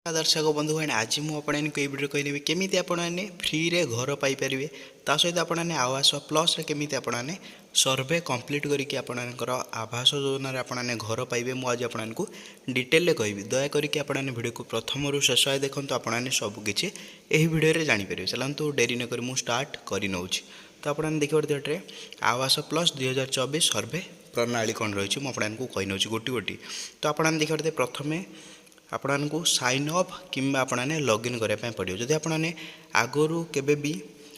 दर्शक बंधु भाई आज मुझे वीडियो कहदेवी केमी आपने फ्री रे घर पाइपर ता सहित आपने आवास प्लस केमी आपने सर्वे कंप्लीट करके आपणकर आवास योजना आपने घर पाइबे मुझे आपको डिटेल कहबी दयाकोरी आपने वीडियो को प्रथम रू शेष आए देखो आपने सबकि यही भिडियो जानीपर चलतु डेरी नक मुझे स्टार्ट कर तो आपने देखिए आवास प्लस 2024 सर्वे प्रणाली कौन रही मुझे कही नौ गोटी गोटी तो आपने देखिए प्रथम आपण को साइन अप किंबा आपने लॉगिन करने पड़ो जदि आपने आगु केबे भी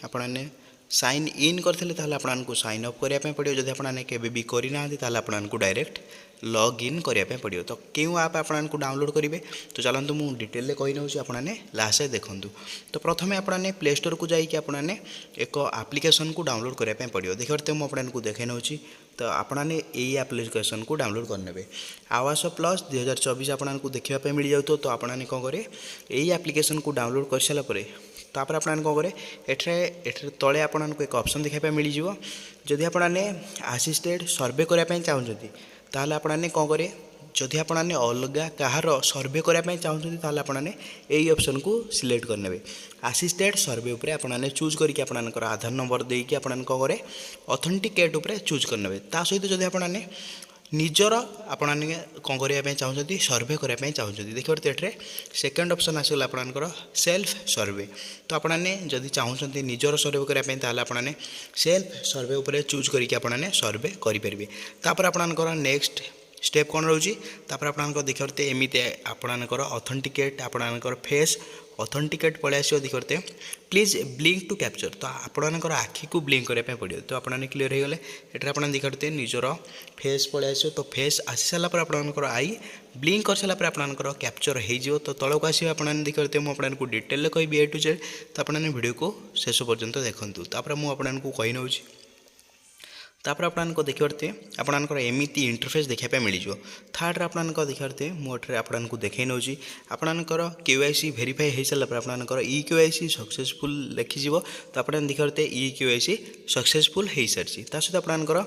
आपने साइन इन करते आपन को साइन अप करने पड़ो जदि आपने केबे भी करना आपन को डायरेक्ट लॉग इन करने पड़ो तो क्यों आप आपन को डाउनलोड करेंगे तो चलतु मुझे डिटेल कही नौ आपने लास्ट देखूँ तो प्रथम आपने प्ले स्टोर को जाकि आपने एक आप्लिकेसन को डाउनलोड करने पड़ो देखते मुझे आपको देखे नौ तो आपने यही आप्लिकेसन को डाउनलोड करने आवास प्लस 2024 आपको देखा मिल जाऊ तो आपने कौन करें यही आप्लिकेसन को डाउनलोड कर सारापर तापर आपने कौन करें एठे तले आपको एक ऑप्शन देखा मिल जाव जदि आपने असिस्टेड सर्वे करने चाहते ताहले आपने कौन करें जदि आपने अलग कहार सर्वे करने चाहते आपने यही ऑप्शन को सिलेक्ट करने असिस्टेड सर्वे उपरे आपने चूज करके आपनकर आधार नंबर देकी आपने कौन करें ऑथेंटिकेट उपरे चूज करने ता सहित जदि आपने निजर आपने कौन करने चाहते सर्वे करने चाहते देखिए ये सेकेंड ऑप्शन आसगला आपनकर सेल्फ सर्वे तो आपने जदि चाहते निजर सर्वे करने आपने सेल्फ सर्वे उपरे चूज करके आपने सर्वे करेंगे तापर आपनकर नेक्स्ट स्टेप कौन रोचे आपको देखते एमती आपनकर ऑथेंटिकेट आपनकर फेस ऑथेंटिकेट पलि आस देखते प्लीज ब्लिंक टू कैप्चर तो आपनकर आखि को ब्लिंक करने पड़ो तो आपने क्लीयर हो गले ये आपने देखते निजर फेस पलि आस तो फेस आसी सारापर आपनकर आई ब्लिंक कर सारापर आपनकर कैप्चर हो तो तलक आस आपने देखते मुझे आपको डिटेल कहबी ए टू जेड तो आपने वीडियो को शेष पर्यंत देखूँ तापर मुझे आपको कही नौ तापर आपको देखते आपनकर एमती इंटरफेस देखा मिल जाव थर्ड आपको देखते मुझे आपको देखे नौ आपनकर केवाईसी वेरीफाई हो सारापर आपनकर ई केवाईसी सक्सेसफुल लिखिज तो आपने देखते ई केवाईसी सक्सेसफुल हो सारी सहित आपनकर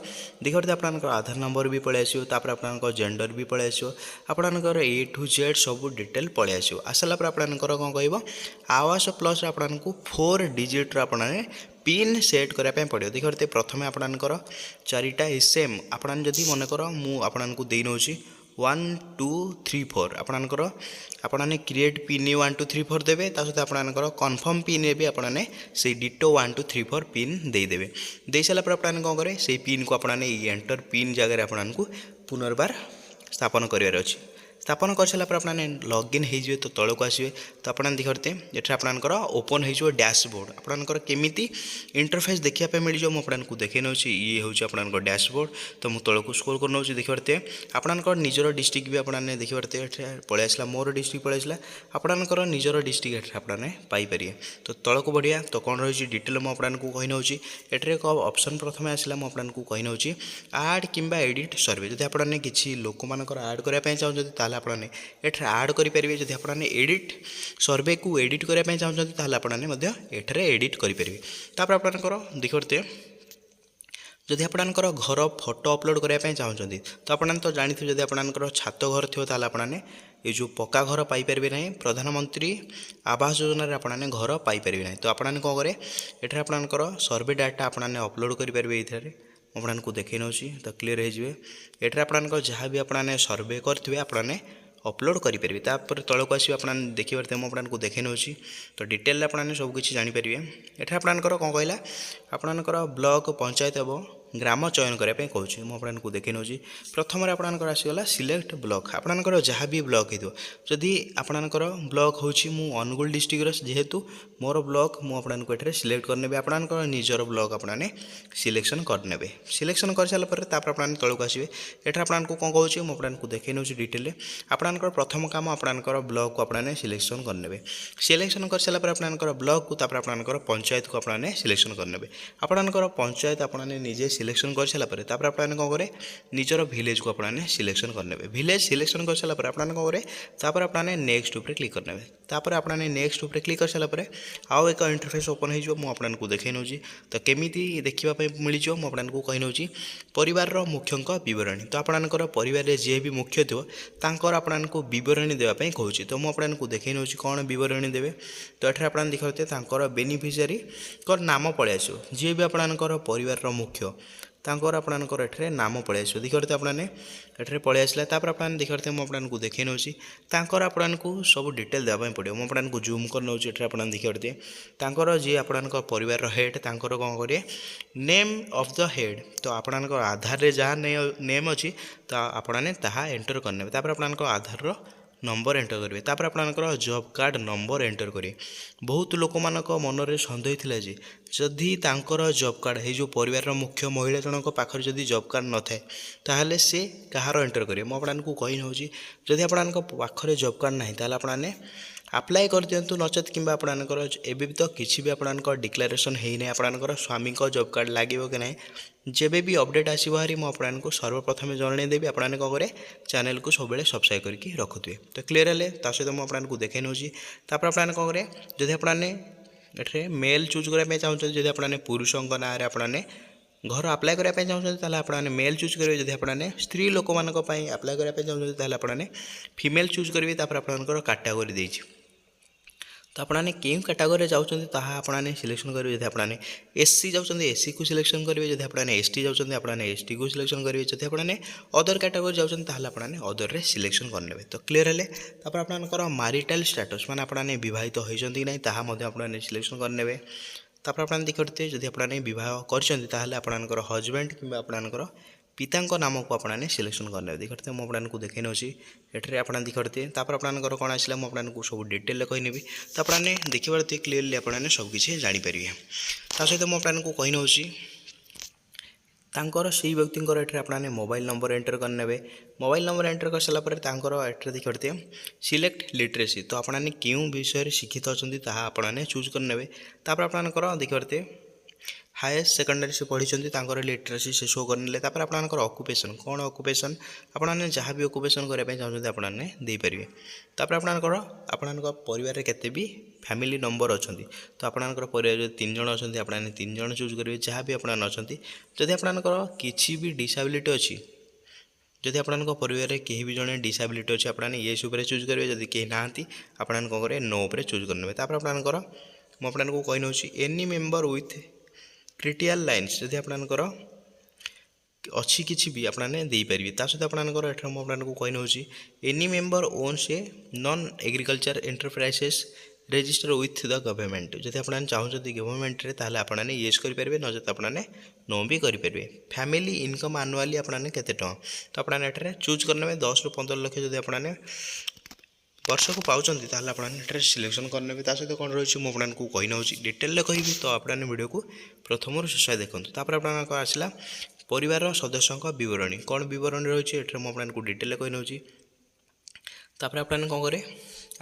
देखते आपनकर आधार नंबर भी पलि आसो आपनकर जेंडर भी पलि आसो आपनकर ए टू जेड सब डिटेल पलि आसो आसारापर आपनकर कौन कह आवास प्लस आपको 4 डिजिट आपने पिन सेट करने पड़ो देखते प्रथम आपनकर 4टा एसएम आपन जदि मनकर मुझे दे नौ 1 2 3 4 आपनकर आपने क्रिएट पिन 1 2 3 4 देवे सहित आपनकर कन्फर्म पिन भी आपने से डिटो 1 2 3 4 पिन देदेवे दे सारापर आपने कौन करें से पिन को आपने एंटर पिन जगह आपको पुनर्बार स्थापन करार अच्छी स्थापन कर सारापर आपने लॉगिन हो तो तौक आसवे तो आपने देखते ये आपनकर ओपन हो डैशबोर्ड आपनकर केमिति इंटरफेस देखा मिल जाए मुझे आपको देखे नौ ये हूँ आपनकर डैशबोर्ड तो मुझे तौक स्क्रॉल कर नौ देखते आपनकर निजर डिस्ट्रिक्ट भी आपने देखते पलि आसला मोर डिस्ट्रिक्ट पलि आसला आपनकर निजर डिस्ट्रिक्ट आपने पाइपर तो तौक बढ़िया तो कौन रही डिटेल मुझे आपको कही नौ ये एक ऑप्शन प्रथम आसला मुझे आपको कही नौ आड किंबा एडिट सर्वे जब आपने किसी लोक मानकर आड करने चाहते आपने एठरे आड करेंगे जब आपने एडिट सर्वे को एडिट करने चाहते आपने एठरे एडिट करेंगे तापर आपनकर देखते जदि आपनकर घर फोटो अपलोड करने चाहते तो आपने तो जानते जब आपनकर छात घर थो आपने ये जो पक्का घर पाइपर ना प्रधानमंत्री आवास योजना आपने घर पाइपर ना तो आपने कौन करें ये आपनकर सर्वे डाटा आपने अपलोड करेंगे ये आपको देखे नौ तो क्लीयर हो ये आपनकर जहाँ भी आपने सर्वे करेंगे आपने अपलोड करेंगे तापर तौक आस देखिए मुझे आपको देखे नौ तो डिटेल आपने सबकि जानीपर ये आपनकर कौन कहला आपनकर ब्लॉक पंचायत एवं ग्राम चयन करने कहूँ मुझे आपको देखे नौ प्रथम आपनकर आसगला सिलेक्ट ब्लॉक आपनकर जहाँ भी ब्लॉक हो जदि आपनकर ब्लॉक हूँ अनुगुल डिस्ट्रिक्ट जेहेतु मोर ब्लॉक मुझे सिलेक्ट करने आपनकर निजर ब्लॉक आपने सिलेक्शन करने सिलेक्शन कर सारापर आपने तौक आसवे ये आपको कौन कहूँ मुझे आपको देखे नौ डिटेल आपनकर प्रथम काम आपनकर ब्लॉक को आपने सिलेक्शन करने सिलेक्शन कर सारापर आपनकर ब्लॉक को आपनकर पंचायत को आपने सिलेक्शन करने आपनकर पंचायत आपने निजे सिलेक्शन कर सारापर आपने कौन करें निजर विलेज को आपने सिलेक्शन करने विलेज सिलेक्शन कर सारापर आपने कौन करें आपने नेक्स्ट ऊपर क्लिक करने तापर आपने नेक्स्ट ऊपर क्लिक कर सारापर आउ एक इंटरफेस ओपन हो आपको देखी नौ तो केमी देखापी मिल जाए मुझे कही नौ परिवार मुख्यों बरणी तो आपंकर परिवार जी भी मुख्य थो तांकर आपको बरणी देवाई कहूँ तो मुझे देखी नौ कौन बरणी देवे तो ये आप देखते बेनिफिशियरी नाम पलि आसो जी भी आपंकर परिवार मुख्य तांकर आपंकर एठरे नाम पलि आसो देखते आपने एठरे पलि आसला आपने देखते मुझे देखी नौ तांकर आपको सब डिटेल देवाई पड़ो मुझे आपको जूम कर नौ आपने देखते तांकर जी आपंकर परिवार हेड तांकर कौन करेंगे नेम ऑफ द हेड तो आपंकर आधार रे जहाँ नेम अच्छी तो आपने ताहा एंटर करने आपंकर आधार नंबर एंटर करेंगे तापर आपंकर जॉब कार्ड नंबर एंटर करेंगे बहुत लोक मान मनरे सन्देह थिला जे जदि तांकर जॉब कार्ड है जो परिवार मुख्य महिला जनक पाखर जदि जॉब कार्ड न थाए ताहले से कहार एंटर करेंगे मुझे आपको कही नौ जदि आपंक पाखरे जॉब कार्ड ना ताहले आपने अप्लाई कर दिंतु नचेत कि आपंकर एवं तो किसी भी आपंकर डिक्लेरेसन होना आपंकर स्वामी जॉब कार्ड लगे कि ना जब भी अपडेट आसो हारी मुझे सर्वप्रथम जनईदेवी आपने कौन करें चैनल को सब सब्सक्राइब करके रखुए तो क्लीयर है सहित मुझे देखे नौ आपने कौन करें जदि आपने ये मेल चूज करने चाहते जब आपने पुरुषों ना आपने घर अप्लाई करने चाहते आपने मेल चूज करेंगे जब आपने स्त्री लोक मान अप्लाई करने चाहते आपने फीमेल चूज करेंगे आपंकर कैटेगरी देती तो आपने क्यों कैटेगरी चाहते आपने सिलेक्शन करेंगे जब आपने एससी चाहते एससी को सिलेक्शन करेंगे जब आपने एसटी चाहते आपने एसटी को सिलेक्शन करेंगे जब आपने अदर कैटेगरी चाहते आपने अदर रे सिलेक्शन करने तो क्लीयर है आपंकर मारिटाल स्टेटस माने आपने बहित होती कि नहीं आपने सिलेक्शन करने तापर आपने देखते जब आपने बह कर हजबैंड कि आपंकर पिता नाम को आपने सिलेक्शन करने देखते मुझे देखे नौ ये आपने देखते आपंकर कौन आसला मुझे सब डिटेल कहनी तो आपने देखिए क्लीयरली आपने सबकि जापर सहित मुझे कही नौ तांकर से व्यक्तिंकर ये आपने मोबाइल नंबर एंटर करने मोबाइल नंबर एंटर कर सारापर ये देखते सिलेक्ट लिटरेसी तो आपने क्यों विषय शिक्षित अच्छा आपने चूज करने आपंकर देखते हाईएस्ट सेकेंडरी से पढ़ी लिटरेसी से शो करने आपंकर ऑक्युपेशन कौन ऑक्युपेशन आपने जहाँ भी ऑक्युपेशन करने चाहते आपने देपारे आपंकर आपंकर परिवार केते भी फैमिली नंबर अच्छा तो आपंकर परिवार 3 जन अच्छा आपने 3 जन चूज करेंगे जहाँ भी आपने अच्छा जदि आपंकर किसी भी डिसेबिलिटी अच्छी जदि आपंक परिवार कहीं भी जड़े डिसेबिलिटी अच्छी आपने ये चूज करेंगे जदि कहीं ना आपने कौन करेंगे नो पर चूज करने आपंकर मुझे आपको कही नौ any member with critical lines जदि आपंकर अच्छी किसी भी आपने देपारे सहित आपंकर ये मुझे कही नौ any member owns a non agriculture enterprises register with the government जब आप चाहते गवर्नमेंट ताहले आपने येस करेंगे नचेत आपने नो भी करेंगे फैमिली इनकम आनुआली आपने केते टଙ୍କା तो आपने ये चूज करने 10 ରୁ 15 लक्ष जब आपने वर्ष को पाँच आपने सिलेक्शन करने सहित कौन रही मुझे आपको कही नौ डिटेल कहि तो आपने वीडियो को प्रथम शेष देखो आपको आसला परिवार सदस्यों बरणी कौन बरणी रही है मुझे आपको डिटेल कही नौ आपने कौन करें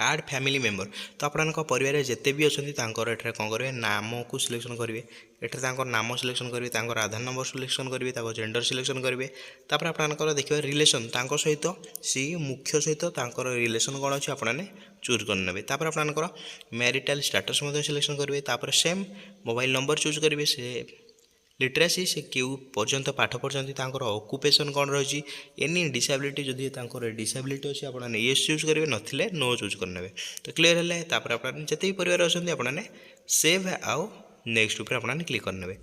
आड फैमिली मेम्बर तो आपंक परिवार जिते भी अच्छा ये कौन करेंगे नाम को सिलेक्शन करेंगे ये नाम सिलेक्शन करेंगे आधार नंबर सिलेक्शन करेंगे जेंडर सिलेक्शन करेंगे आपंकर देखिए रिलेसन सहित सी मुख्य सहित रिलेसन कौन अच्छी आपने चूज करने आपंकर मैरिटाल स्टेटस सिलेक्शन करेंगे सेम मोबाइल नंबर चूज करेंगे से लिटरेसी से क्यों पर्यंत पाठ पढ़ते ऑक्युपेशन कौन रही एनी डिसेबिलिटी जदि डिसेबिलिटी अच्छी आपने ये चूज करेंगे नथिले नो चूज करने तो क्लीयर है आपने जिते भी परिवार अच्छा आपने सेव आउ नेक्स्ट ऊपर आपने क्लिक करने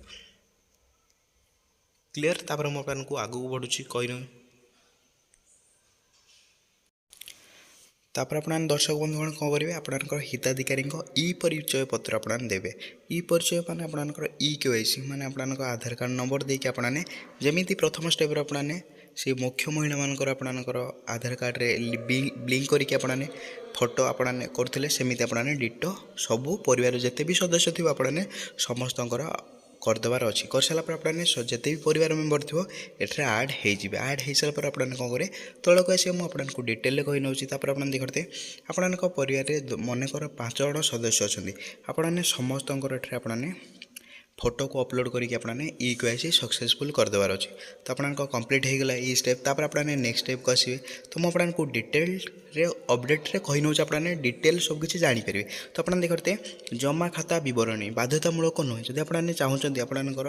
क्लीयर मुझे आपको आगू बढ़ुची कही तापर आपने दर्शक बंधुगण कौन करेंगे आपंकर हिताधिकारी ई परिचय पत्र आपने देवे ई परिचय मैंने आपंकर ई केवाईसी मैंने आपंकर आधार कार्ड नंबर देके आपने जमीती प्रथम स्टेप आपने से मुख्य महिला मानकर आपंकर आधार कार्ड रे ब्लिंक करके आपने फोटो आपने करते सेमती आपने डिटो सबू परिवार जिते भी सदस्य थी आपने समस्त करदेवार अच्छी कर सारापर आपने जिते भी परिवार मेम्बर थो ये आड आड हो सारापर आपने कौन करें तौक आस मुझे डिटेल कही नौ आपने देखते आपन परिवार मनकर 5 जन सदस्य अच्छा आपने समस्त आपने फोटो को अपलोड करके आपने ई-केवाईसी सक्सेसफुल करदेवार अच्छे। तो आपको कंप्लीट हो गला ये स्टेप। तापर आपने नेक्स्ट स्टेप को आसवे। तो मुझे आपको डिटेल रे अपडेट रे कही नौ आपने डिटेल सबकि जानीपर। तो आपने देखते जमा खाता बरणी बाध्यतामूलक नुहे। जब आपने चाहते आपंकर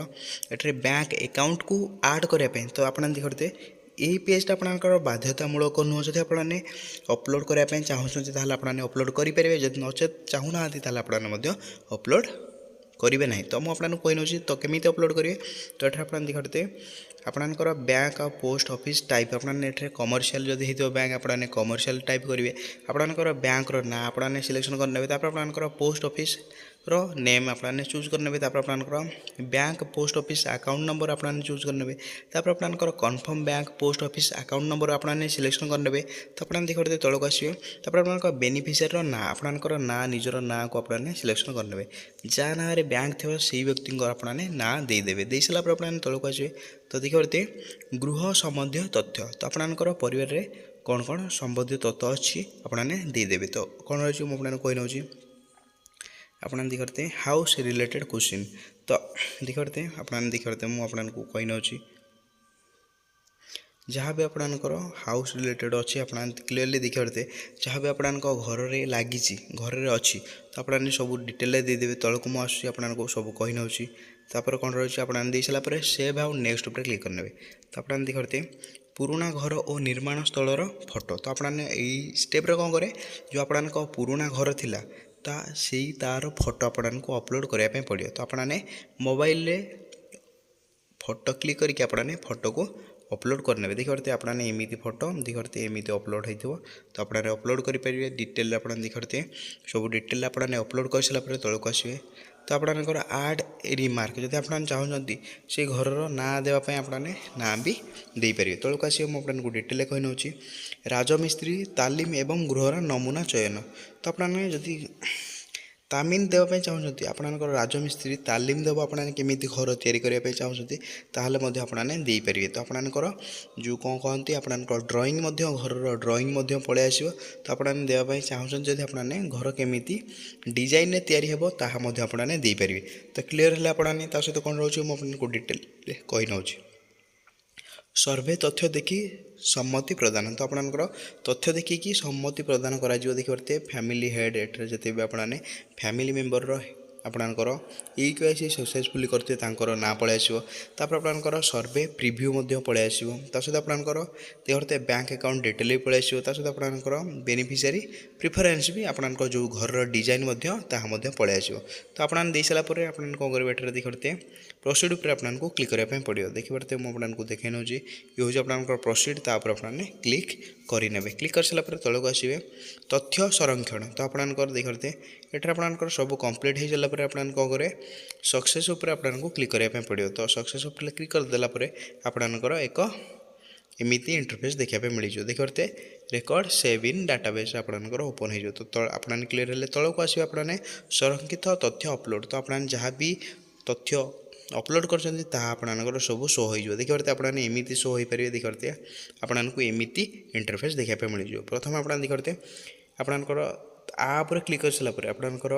ये बैंक अकाउंट को आड करने तो आपने देखते यही पेजटा आपंकर बाध्यतामूलक नुह। जब आपने अपलोड करने चाहते आपने अपलोड करेंगे। जब नचेत चाहूना आपने अपलोड करेंगे ना। तो मुझे आपको कही नौ तो केमी अपलोड करेंगे। तो ये आप देखते आपंकर बैंक पोस्ट ऑफिस टाइप आपने ये कमर्शियल जब हो बैंक आपने कमर्शियल टाइप करेंगे। आपंकर बैंक ना आपने सिलेक्शन करने। आपंकर पोस्ट ऑफिस रो नेम आपने चूज करने। आपंकर bank post office account number आपने चूज करने। आपंकर confirm bank post office account number आपने सिलेक्शन करने। तो आपने देखते तौक आसवे। आपंकर बेनिफिशियरी ना आपंकर ना निजर ना को आपने सिलेक्शन करने। जहाँ ना बैंक थे से व्यक्ति आपने ना देदेवे। दे सारापर आपने तौक आसवे। तो देखते गृह संबंधी तथ्य तो आपंकर परिवार में कौन कौन संबंधी तथ्य अच्छी आपने देदेवे। तो कौन रही मुझे कही नौ आपने देखते हाउस रिलेटेड क्वेश्चन। तो देखते आपने देखते मुझे कही नौ जहाँ भी आपंकर हाउस रिलेटेड अच्छी आपने क्लीयरली देखते जहाँ भी आपन घर में लगी घर में अच्छी तो आपने सब डिटेल देदेवे। तौक मुझे आपको सब कही नौ। तापर कौन रही आपने दे सारापर सेव आउ नेक्स्ट उपर क्लिक करने। तो आपने देखते पुराना घर और निर्माण स्थलर फोटो। तो आपने यही स्टेप्रे कौन करें जो आपन पुराना घर थिला से तार फोटो आपको अपलोड करने पड़ो। तो आपने मोबाइल फोटो क्लिक करके आपने फोटो को अपलोड करने। देखते आपने एमती फोटो देखते एमती अपलोड हो। तो आपने अपलोड करेंगे डिटेल आपने देखते सब डिटेल आपने अपलोड कर सारापर तौक आसवे। तो आपंकर आड रिमार्क जब आप चाहते से घर ना देवाई आपने ना भी देपारे। तौक आस मुझे डिटेल कही नौ राजमिस्त्री तालीम एवं गृहर नमूना चयन। तो आपने जदि तामीन देवाई चाहते आपंकर राजमिस्त्री तालीम देव आपने केमी घर या चाहते आपने देपारे। तो आपंकर जो कौन कहते आपंकर ड्रॉइंग घर ड्रॉइंग पलि आस। तो आपने देवाई चाहते जब आपने घर केमी डिजाइन या आपने देपारे। तो क्लीयर है आपने सहित कौन रोचे मुझे डिटेल कही नौ सर्वे तथ्य देखी सम्मति प्रदान। तो आपंकर तथ्य देखिकी सम्मति प्रदान करा देखते फैमिली हेड एट्रे जिते भी आपने फैमिली मेम्बर आपंकर ई-केवाईसी सक्सेसफुली करते ना पलि आसो। आपंकर सर्वे प्रिव्यू पलि आसो। सहित आपंकर देखते बैंक अकाउंट डिटेल भी पलि आसो। सहित आपंकर बेनिफिशियरी प्रिफरेन्स भी आपंकर जो घर डिजाइन पलि आसो। तो आपने दे सारापर आपने कौन करेंगे ये देखते प्रोसीड पर आपको क्लिक करने पड़ो। देखते मुझे आपको देखे नौ ये हूँ आपंकर प्रोसीड तापर आपने क्लिक करेंगे। क्लिक कर सारापर तौक आसवे तथ्य संरक्षण। तो आपंकर देखते ये आपंकर सब कम्प्लीट हो सारापर आपने कौन करें सक्सेस उपर आपको क्लिक करने पड़ो। तो सक्सेस उपर क्लिक करदेलापर आपंकर एक एमती इंटरफेस देखापी मिल देखते रेकर्ड सेव इन डाटाबेस आपंकर ओपन हो। तो आपने क्लीयर है तौक आसवे आपने संरक्षित तथ्य अपलोड। तो आपने जहाँ भी तथ्य अपलोड कर सब शो हो। देखते आपने एमती शो हो पारे। देखते आपको एमती इंटरफेस देखापी मिल। प्रथम आपने देखते आपंकर आप क्लिक कर सारापर आपंकर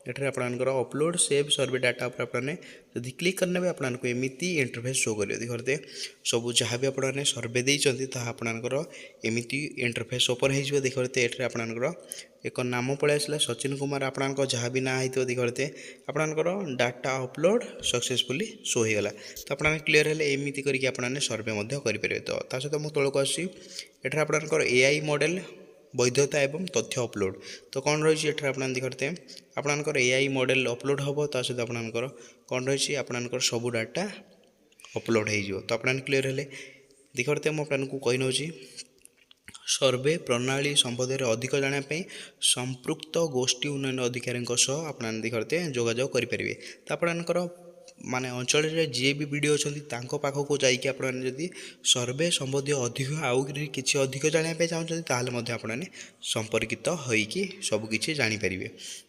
ये आपंकर अपलोड सेव सर्वे डाटा पर आपने जब क्लिक करने आपको एमती इंटरफेस शो कर। देखते सब जहाँ भी आपने सर्वे देते आपंकर एमती इंटरफेस ओपन हो। देखते ये आपंकर एक नाम पलि आसला सचिन कुमार आपंकर जहाँ भी ना हो। देखते आपंकर डाटा अपलोड सक्सेसफुली शो हो गला। तो आपने क्लीयर है एमती करके आपने सर्वे करेंगे। तो सहित मुझे तौक आसी ये आपंकर एआई मॉडल वैधता एवं तथ्य अपलोड। तो कौन रही है आपने देखते आपंकर एआई मॉडल अपलोड हम सहित आपंकर कौन रही आपंकर सब डाटा अपलोड हो। तो आपने क्लीयर है देखते मुझे कही नौ सर्वे प्रणाली संबंध में अधिक जानापी संपृक्त गोष्ठी उन्नयन अधिकारी आपने देखते जोगाजोग करेंगे। तो आपंकर माने अंचल जी भी वीडियो अच्छा पाखक जाकि आपड़ी सर्वे संबंधी अधिक आउ कि अधिक जानापी चाहते आपने संपर्कित होइकी सबकि जानीपर।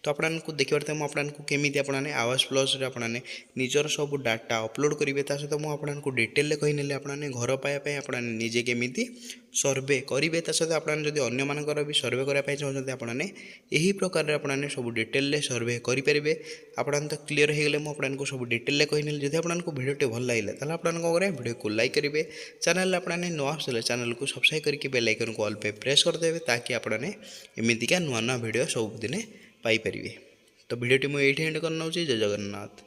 तो आपको देखते मुझे केमी आपने आवास प्लस आपने निजर सब डाटा अपलोड करेंगे। सहित मुझे डिटेल कही आपने घर पाइबापी आपने निजे केमी सर्वे करेंगे ता सहित आपड़ी अन्य भी सर्वे करने चाहते आपने यही प्रकार आपने सब डिटेल सर्वे करेंगे। आपन तो क्लीयर हो गले मुझे सब डिटेल कहनी जब आपको भिडियो भल लगे तो आपन कौन करेंगे भिडियो को लाइक करेंगे। चैनल आपने नुआ आसले चैनल को सब्सक्राइब करके बेल आइकन को ऑल पे प्रेस करदेवे ताकि आपने एमतीका नुआ नुआ भिडियो सबुदिन पाइपर। तो भिडियोटी मुझे एंड करना जय जगन्नाथ।